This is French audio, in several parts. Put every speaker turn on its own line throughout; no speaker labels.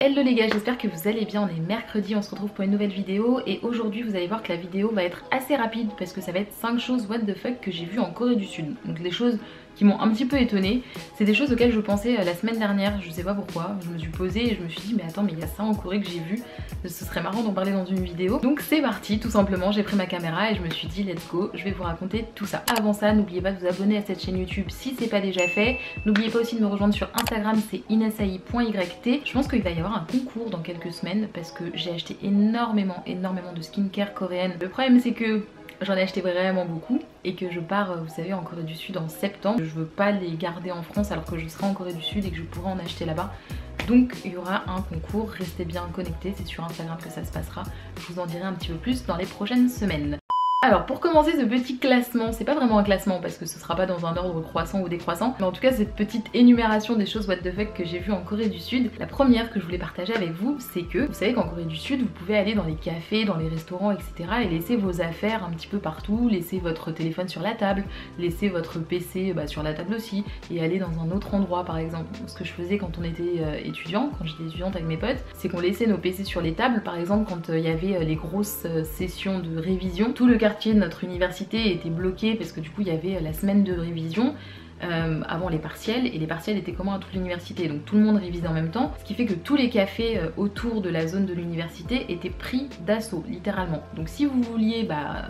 Hello les gars, j'espère que vous allez bien, on est mercredi, on se retrouve pour une nouvelle vidéo et aujourd'hui vous allez voir que la vidéo va être assez rapide parce que ça va être 5 choses what the fuck que j'ai vues en Corée du Sud. Donc des choses qui m'ont un petit peu étonnée, c'est des choses auxquelles je pensais la semaine dernière, je sais pas pourquoi, je me suis posée et je me suis dit mais attends mais il y a ça en Corée que j'ai vu, ce serait marrant d'en parler dans une vidéo. Donc c'est parti, tout simplement j'ai pris ma caméra et je me suis dit let's go, je vais vous raconter tout ça. Avant ça, n'oubliez pas de vous abonner à cette chaîne YouTube si c'est pas déjà fait, n'oubliez pas aussi de me rejoindre sur Instagram, c'est inessai.yt. Je pense qu'il va y avoir un concours dans quelques semaines parce que j'ai acheté énormément de skincare coréenne. Le problème c'est que j'en ai acheté vraiment beaucoup et que je pars, vous savez, en Corée du Sud en septembre. Je veux pas les garder en France alors que je serai en Corée du Sud et que je pourrai en acheter là-bas. Donc il y aura un concours, restez bien connectés, c'est sur Instagram que ça se passera. Je vous en dirai un petit peu plus dans les prochaines semaines. Alors pour commencer ce petit classement, c'est pas vraiment un classement parce que ce sera pas dans un ordre croissant ou décroissant, mais en tout cas cette petite énumération des choses what the fuck que j'ai vues en Corée du Sud. La première que je voulais partager avec vous, c'est que vous savez qu'en Corée du Sud vous pouvez aller dans les cafés, dans les restaurants, etc. et laisser vos affaires un petit peu partout, laisser votre téléphone sur la table, laisser votre PC sur la table aussi et aller dans un autre endroit par exemple. Ce que je faisais quand on était étudiant, quand j'étais étudiante avec mes potes, c'est qu'on laissait nos PC sur les tables par exemple quand il y avait les grosses sessions de révision. Tout le quartier de notre université était bloqué parce que du coup il y avait la semaine de révision avant les partiels et les partiels étaient communs à toute l'université donc tout le monde révisait en même temps, ce qui fait que tous les cafés autour de la zone de l'université étaient pris d'assaut littéralement. Donc si vous vouliez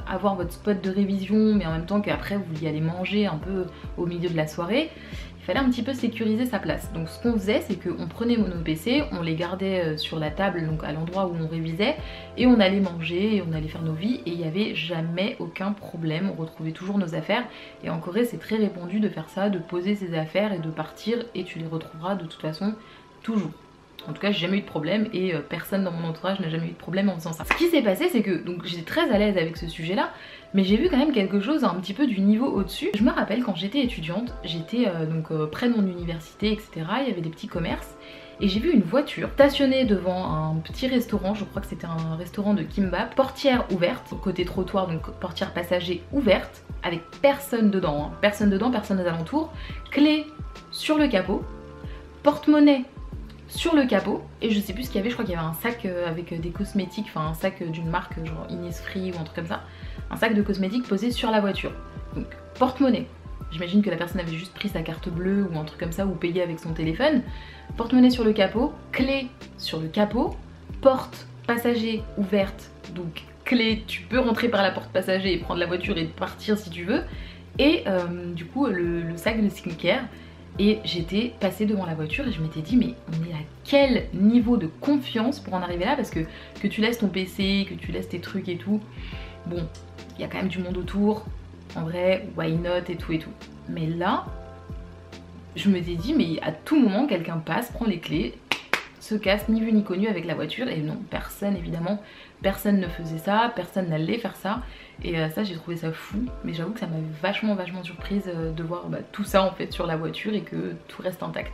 avoir votre spot de révision mais en même temps qu'après vous vouliez aller manger un peu au milieu de la soirée, il fallait un petit peu sécuriser sa place. Donc ce qu'on faisait c'est qu'on prenait nos PC, on les gardait sur la table, donc à l'endroit où on révisait, et on allait manger et on allait faire nos vies et il n'y avait jamais aucun problème, on retrouvait toujours nos affaires. Et en Corée c'est très répandu de faire ça, de poser ses affaires et de partir et tu les retrouveras de toute façon toujours. En tout cas j'ai jamais eu de problème et personne dans mon entourage n'a jamais eu de problème en faisant ça. Ce qui s'est passé c'est que donc j'étais très à l'aise avec ce sujet là, mais j'ai vu quand même quelque chose un petit peu du niveau au-dessus. Je me rappelle quand j'étais étudiante, j'étais près de mon université etc, il y avait des petits commerces et j'ai vu une voiture stationnée devant un petit restaurant, je crois que c'était un restaurant de kimbap, portière ouverte, côté trottoir donc portière passager ouverte, avec personne dedans, personne dedans, personne aux alentours, clé sur le capot, porte-monnaie sur le capot et je sais plus ce qu'il y avait, je crois qu'il y avait un sac avec des cosmétiques, enfin un sac d'une marque genre Innisfree ou un truc comme ça, un sac de cosmétiques posé sur la voiture. Donc porte-monnaie, j'imagine que la personne avait juste pris sa carte bleue ou un truc comme ça ou payé avec son téléphone, porte-monnaie sur le capot, clé sur le capot, porte passager ouverte, donc clé, tu peux rentrer par la porte passager et prendre la voiture et partir si tu veux, et du coup le sac de skincare. Et j'étais passée devant la voiture et je m'étais dit mais on est à quel niveau de confiance pour en arriver là, parce que tu laisses ton PC, que tu laisses tes trucs et tout, bon, il y a quand même du monde autour, en vrai, why not et tout et tout. Mais là, je me suis dit mais à tout moment quelqu'un passe, prend les clés, se casse ni vu ni connu avec la voiture et non, personne évidemment, personne ne faisait ça, personne n'allait faire ça et ça j'ai trouvé ça fou, mais j'avoue que ça m'a vachement surprise de voir tout ça en fait sur la voiture et que tout reste intact.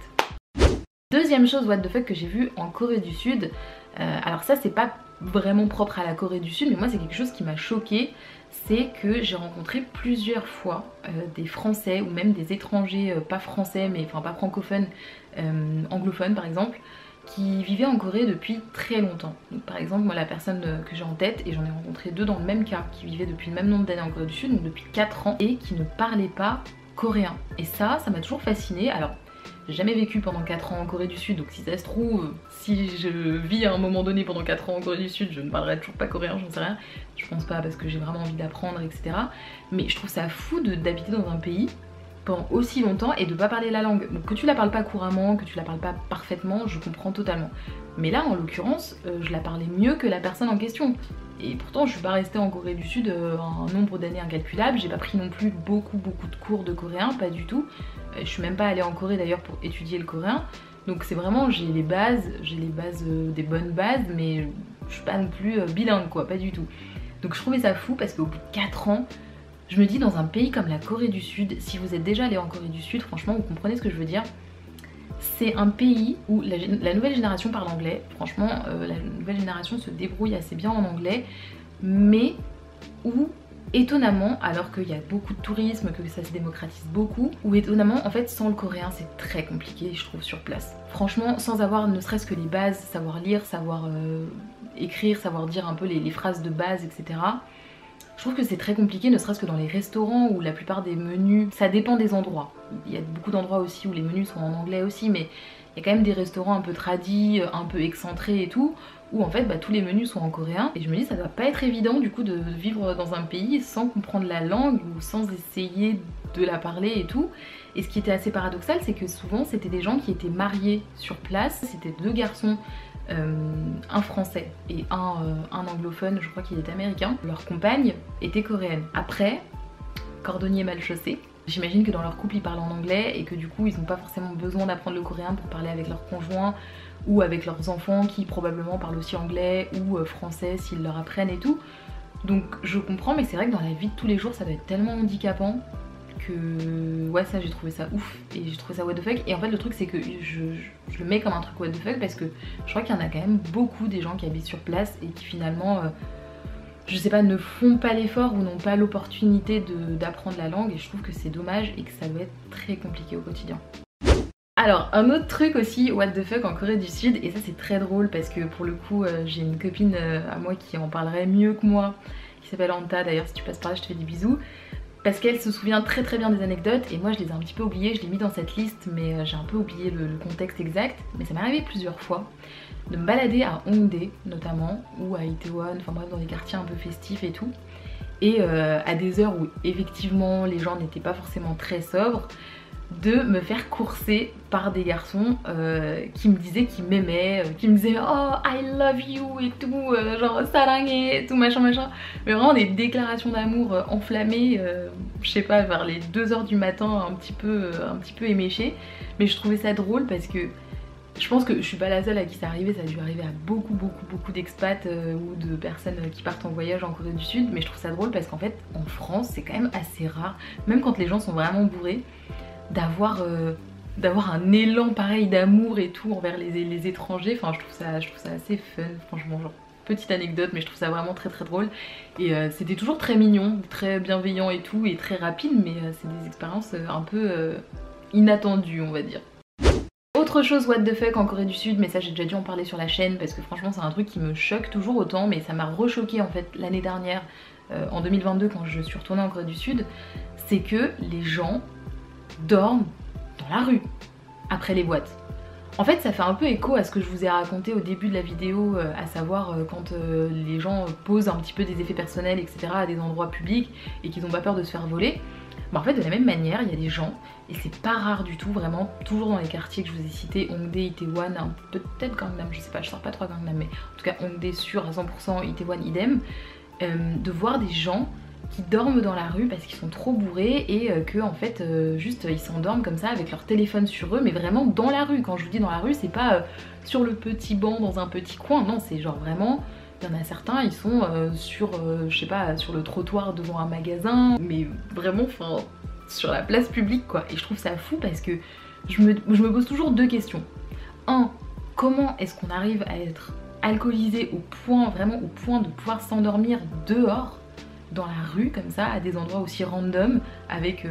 Deuxième chose what the fuck que j'ai vu en Corée du Sud, alors ça c'est pas vraiment propre à la Corée du Sud mais moi c'est quelque chose qui m'a choquée, c'est que j'ai rencontré plusieurs fois des Français ou même des étrangers pas français mais enfin pas francophones, anglophones par exemple, qui vivaient en Corée depuis très longtemps. Donc, par exemple moi la personne que j'ai en tête, et j'en ai rencontré deux dans le même cas, qui vivaient depuis le même nombre d'années en Corée du Sud, donc depuis 4 ans, et qui ne parlaient pas coréen. Et ça m'a toujours fascinée. Alors j'ai jamais vécu pendant 4 ans en Corée du Sud, donc si ça se trouve, si je vis à un moment donné pendant 4 ans en Corée du Sud, je ne parlerai toujours pas coréen, j'en sais rien. Je pense pas parce que j'ai vraiment envie d'apprendre, etc. Mais je trouve ça fou d'habiter dans un pays pendant aussi longtemps et de pas parler la langue. Donc que tu la parles pas couramment, que tu la parles pas parfaitement, je comprends totalement. Mais là en l'occurrence, je la parlais mieux que la personne en question. Et pourtant je suis pas restée en Corée du Sud un nombre d'années incalculable, j'ai pas pris non plus beaucoup de cours de coréen, pas du tout. Je suis même pas allée en Corée d'ailleurs pour étudier le coréen. Donc c'est vraiment, j'ai les bases, des bonnes bases, mais je suis pas non plus bilingue quoi, pas du tout. Donc je trouvais ça fou parce qu'au bout de 4 ans, je me dis dans un pays comme la Corée du Sud, si vous êtes déjà allé en Corée du Sud, franchement vous comprenez ce que je veux dire. C'est un pays où la nouvelle génération parle anglais, franchement la nouvelle génération se débrouille assez bien en anglais, mais où étonnamment, alors qu'il y a beaucoup de tourisme, que ça se démocratise beaucoup, ou étonnamment, en fait, sans le coréen, c'est très compliqué, je trouve, sur place. Franchement, sans avoir ne serait-ce que les bases, savoir lire, savoir écrire, savoir dire un peu les phrases de base, etc. Je trouve que c'est très compliqué, ne serait-ce que dans les restaurants où la plupart des menus, ça dépend des endroits. Il y a beaucoup d'endroits aussi où les menus sont en anglais aussi, mais il y a quand même des restaurants un peu tradis, un peu excentrés et tout, où en fait tous les menus sont en coréen. Et je me dis ça doit pas être évident du coup de vivre dans un pays sans comprendre la langue ou sans essayer de la parler et tout. Et ce qui était assez paradoxal, c'est que souvent c'était des gens qui étaient mariés sur place, c'était 2 garçons. Un français et un anglophone, je crois qu'il est américain. Leur compagne était coréenne. Après, cordonnier mal chaussé. J'imagine que dans leur couple ils parlent en anglais et que du coup ils n'ont pas forcément besoin d'apprendre le coréen pour parler avec leur conjoint ou avec leurs enfants qui probablement parlent aussi anglais ou français s'ils leur apprennent et tout. Donc je comprends, mais c'est vrai que dans la vie de tous les jours ça doit être tellement handicapant que ouais, ça j'ai trouvé ça ouf et j'ai trouvé ça what the fuck. Et en fait le truc c'est que je le mets comme un truc what the fuck parce que je crois qu'il y en a quand même beaucoup des gens qui habitent sur place et qui finalement je sais pas, ne font pas l'effort ou n'ont pas l'opportunité d'apprendre la langue, et je trouve que c'est dommage et que ça doit être très compliqué au quotidien. Alors un autre truc aussi what the fuck en Corée du Sud, et ça c'est très drôle parce que pour le coup j'ai une copine à moi qui en parlerait mieux que moi, qui s'appelle Anta, d'ailleurs si tu passes par là je te fais des bisous, parce qu'elle se souvient très très bien des anecdotes et moi je les ai un petit peu oubliées, je l'ai mis dans cette liste mais j'ai un peu oublié le contexte exact. Mais ça m'est arrivé plusieurs fois de me balader à Hongdae notamment, ou à Itaewon, enfin bref dans des quartiers un peu festifs et tout, et à des heures où effectivement les gens n'étaient pas forcément très sobres, de me faire courser par des garçons qui me disaient qu'ils m'aimaient, qui me disaient oh I love you et tout, genre sarangé et tout machin machin, mais vraiment des déclarations d'amour enflammées, je sais pas, vers les 2h du matin, un petit peu éméchées. Mais je trouvais ça drôle parce que je pense que je suis pas la seule à qui ça arrivait, ça a dû arriver à beaucoup d'expats ou de personnes qui partent en voyage en Corée du Sud, mais je trouve ça drôle parce qu'en fait en France c'est quand même assez rare, même quand les gens sont vraiment bourrés, d'avoir un élan pareil d'amour et tout envers les étrangers. Enfin je trouve ça assez fun franchement, genre petite anecdote, mais je trouve ça vraiment très très drôle. Et c'était toujours très mignon, très bienveillant et tout, et très rapide, mais c'est des expériences un peu inattendues on va dire. Autre chose what the fuck en Corée du Sud, mais ça j'ai déjà dû en parler sur la chaîne parce que franchement c'est un truc qui me choque toujours autant, mais ça m'a rechoqué en fait l'année dernière, en 2022 quand je suis retournée en Corée du Sud, c'est que les gens dorment dans la rue après les boîtes. En fait ça fait un peu écho à ce que je vous ai raconté au début de la vidéo, à savoir quand les gens posent un petit peu des effets personnels etc à des endroits publics et qu'ils n'ont pas peur de se faire voler. Bah en fait de la même manière il y a des gens, et c'est pas rare du tout vraiment, toujours dans les quartiers que je vous ai cités, Hongdae, Itaewon, peut-être Gangnam, je sais pas, je sors pas trop à Gangnam, mais en tout cas Hongdae sûr à 100%, Itaewon idem, de voir des gens qui dorment dans la rue parce qu'ils sont trop bourrés et que en fait juste ils s'endorment comme ça avec leur téléphone sur eux, mais vraiment dans la rue. Quand je vous dis dans la rue, c'est pas sur le petit banc dans un petit coin, non, c'est genre vraiment, il y en a certains, ils sont sur, je sais pas, sur le trottoir devant un magasin, mais vraiment, enfin, sur la place publique quoi. Et je trouve ça fou parce que je me pose toujours 2 questions. 1, comment est-ce qu'on arrive à être alcoolisé au point, vraiment au point de pouvoir s'endormir dehors dans la rue comme ça, à des endroits aussi random, avec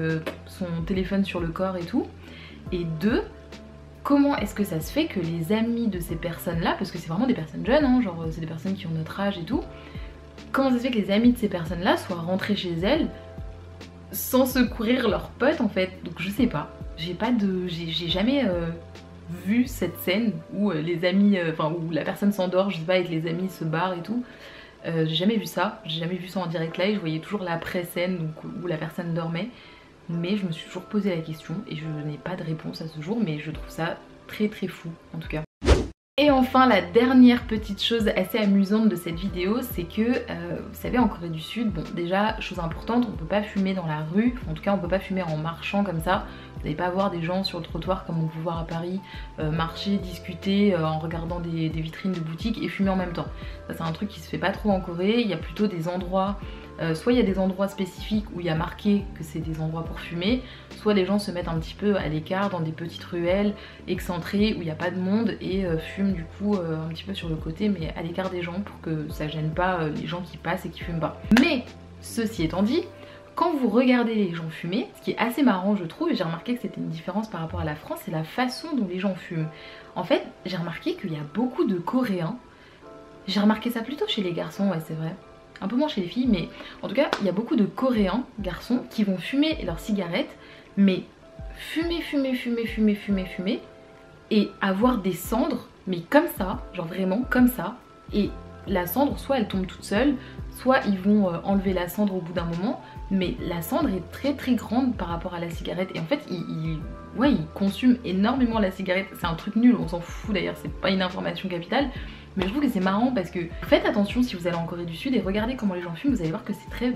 son téléphone sur le corps et tout. Et 2, comment est-ce que ça se fait que les amis de ces personnes-là, parce que c'est vraiment des personnes jeunes, hein, genre c'est des personnes qui ont notre âge et tout, comment ça se fait que les amis de ces personnes-là soient rentrés chez elles sans secourir leurs potes en fait. Donc je sais pas, j'ai jamais vu cette scène où les amis, enfin où la personne s'endort, je sais pas, et que les amis se barrent et tout. J'ai jamais vu ça, j'ai jamais vu ça en direct live, je voyais toujours la pré-scène donc où la personne dormait. Mais je me suis toujours posé la question et je n'ai pas de réponse à ce jour, mais je trouve ça très très fou en tout cas. Et enfin la dernière petite chose assez amusante de cette vidéo, c'est que vous savez en Corée du Sud, bon déjà chose importante, on peut pas fumer dans la rue, en tout cas on peut pas fumer en marchant comme ça. Vous n'allez pas voir des gens sur le trottoir comme on peut voir à Paris, marcher, discuter en regardant des vitrines de boutiques et fumer en même temps. Ça c'est un truc qui se fait pas trop en Corée, il y a plutôt des endroits, soit il y a des endroits spécifiques où il y a marqué que c'est des endroits pour fumer, soit les gens se mettent un petit peu à l'écart dans des petites ruelles excentrées où il n'y a pas de monde et fument du coup un petit peu sur le côté mais à l'écart des gens pour que ça gêne pas les gens qui passent et qui fument pas. Mais Ceci étant dit, quand vous regardez les gens fumer, ce qui est assez marrant je trouve, et j'ai remarqué que c'était une différence par rapport à la France, c'est la façon dont les gens fument. En fait, j'ai remarqué qu'il y a beaucoup de Coréens, j'ai remarqué ça plutôt chez les garçons, ouais c'est vrai, un peu moins chez les filles, mais en tout cas il y a beaucoup de Coréens, garçons, qui vont fumer leurs cigarettes, mais fumer, et avoir des cendres, mais comme ça, genre vraiment comme ça, et la cendre soit elle tombe toute seule, soit ils vont enlever la cendre au bout d'un moment, mais la cendre est très grande par rapport à la cigarette, et en fait ils consument énormément la cigarette. C'est un truc nul, on s'en fout d'ailleurs, c'est pas une information capitale, mais je trouve que c'est marrant parce que faites attention si vous allez en Corée du Sud et regardez comment les gens fument, vous allez voir que c'est très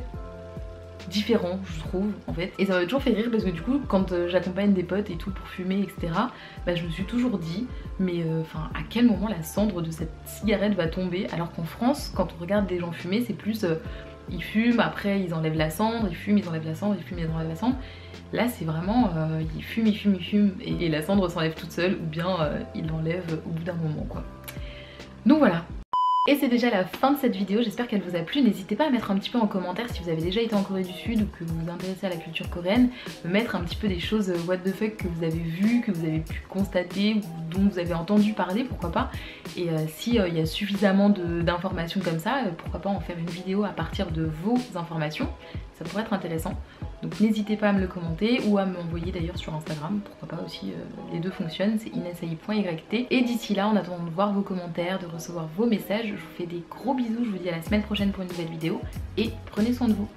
différent je trouve en fait, et ça m'a toujours fait rire parce que du coup quand j'accompagne des potes et tout pour fumer etc, bah, je me suis toujours dit mais enfin à quel moment la cendre de cette cigarette va tomber, alors qu'en France quand on regarde des gens fumer c'est plus ils fument, après ils enlèvent la cendre, ils fument, ils enlèvent la cendre, ils fument, ils enlèvent la cendre. Là c'est vraiment ils fument et la cendre s'enlève toute seule ou bien ils l'enlèvent au bout d'un moment quoi. Donc voilà. Et c'est déjà la fin de cette vidéo, j'espère qu'elle vous a plu. N'hésitez pas à mettre un petit peu en commentaire si vous avez déjà été en Corée du Sud ou que vous vous intéressez à la culture coréenne, me mettre un petit peu des choses what the fuck que vous avez vues, que vous avez pu constater, ou dont vous avez entendu parler, pourquoi pas. Et s'il y a suffisamment d'informations comme ça, pourquoi pas en faire une vidéo à partir de vos informations, ça pourrait être intéressant. Donc n'hésitez pas à me le commenter ou à m'envoyer d'ailleurs sur Instagram, pourquoi pas aussi, les deux fonctionnent, c'est inessaï.yt. Et d'ici là, en attendant de voir vos commentaires, de recevoir vos messages, je vous fais des gros bisous, je vous dis à la semaine prochaine pour une nouvelle vidéo et prenez soin de vous.